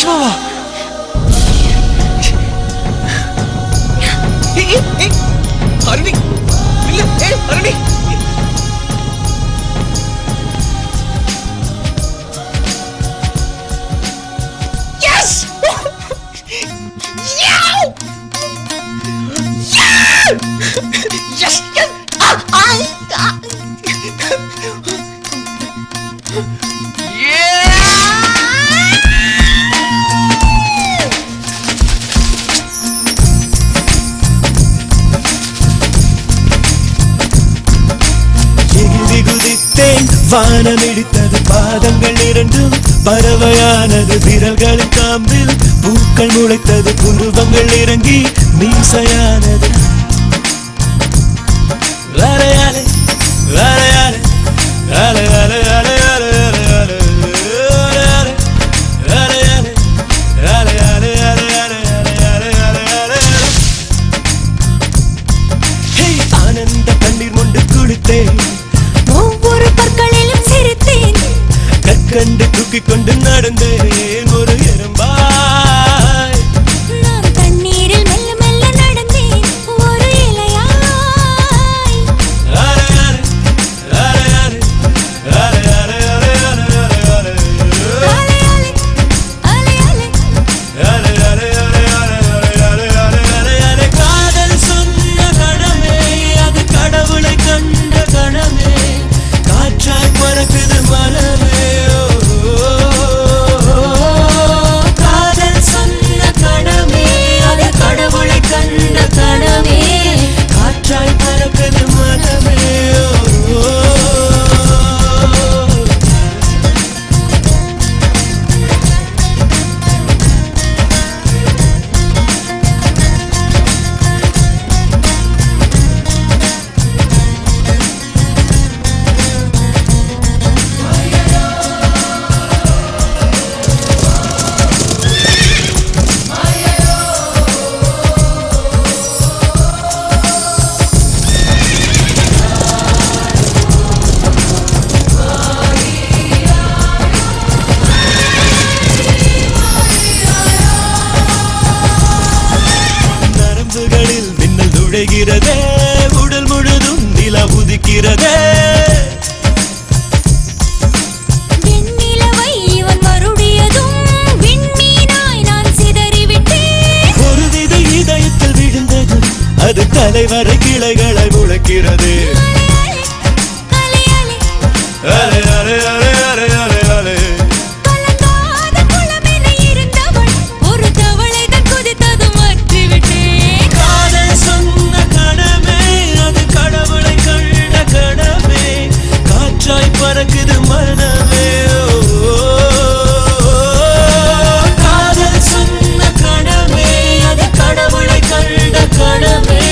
ரேஷ்மாவா? அருணி இல்ல, அருணி வானம் இடித்தது பாதங்கள் இரண்டும் பறவையானது விரல்களின் காம்பில் பூக்கள் முளைத்தது புருவங்கள் இறங்கி மீசையானது அலையாலே அலையாலே அலையாலே அலையாலே அலையாலே அலையாலே அலையாலே அலையாலே ஆனந்த கண்ணீர் மொண்டு குளித்தேன், ஒவ்வொரு பற்களிலும் சிரித்தேன், கற்கண்டு தூக்கிக் கொண்டு நடந்தேன் ஒரு எறும்பாய். நான் தண்ணீரில் மெல்ல மெல்ல நடந்தேன் ஒரு இலையாய். அலையாலே அலையாலே அலையாலே அலையாலே அலையாலே அலையாலே அலையாலே அலையாலே. காதல் சொன்ன கணமே அது கடவுளை கண்ட கணமே, காற்றாய் பறக்குது மனமே. காதல் சொன்ன கணமே அது கடவுளை கண்ட கணமே, காற்றாய் பறக்குது மனமே. நரம்புகளில் மின்னல் நுழைகிறதே, உடல் முழுதும் நிலா உதிக்கிறதே. வெண்ணிலவை இவன் வருடியதும் விண்மீனாய் நான் சிதறிவிட்டேன். ஒரு விதை இதயத்தில் விழுந்ததும் அது தலைவரை கிளைகளை முளைக்கிறது. அலையாலே அலை அலை அலை அலை அலை அலை. கலங்காத குளமென இருந்தவள் ஒரு தவளைதான் குதித்ததும் மாற்றிவிட்டேன். காதல் சொன்ன கணமே அது கடவுளை கண்ட கணமே, காற்றாய் பறக்குது மனமே. காதல் சொன்ன கணமே அது கடவுளை கண்ட கணமே,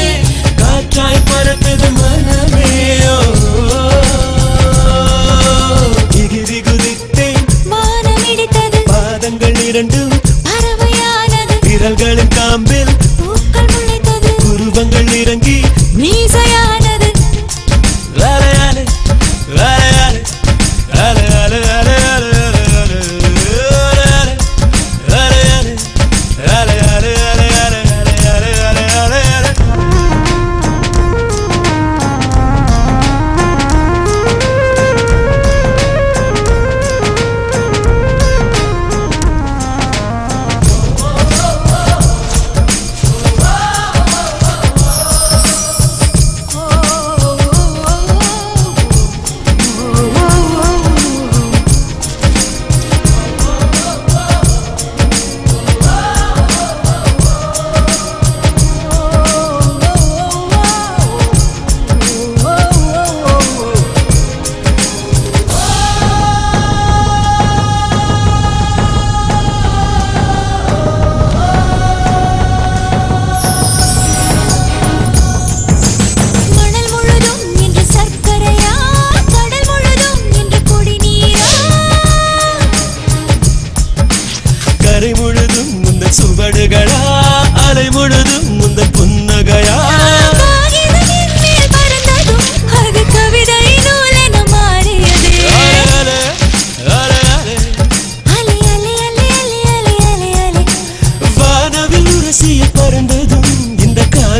காற்றாய் பறக்குது மனமே. எகிரி குதித்தேன், வானம் இடித்தது, பாதங்கள் இரண்டும் பறவையானது, விரல்களின் காம்பில் பூக்கள் முளைத்தது, புருவங்கள் இறங்கி மீசையானது. அலையாலே அலையாலே அலையாலே அலையாலே அலையாலே அலையாலே அலையாலே அலையாலே அலையாலே அலையாலே.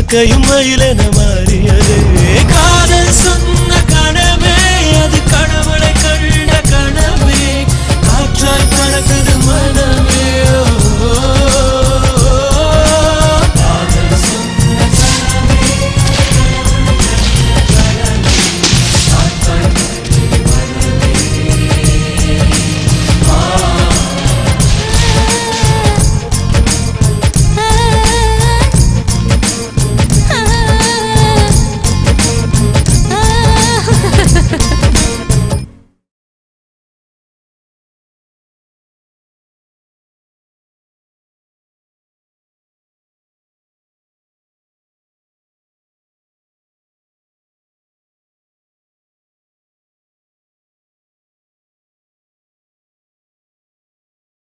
இறக்கையும் மயிலென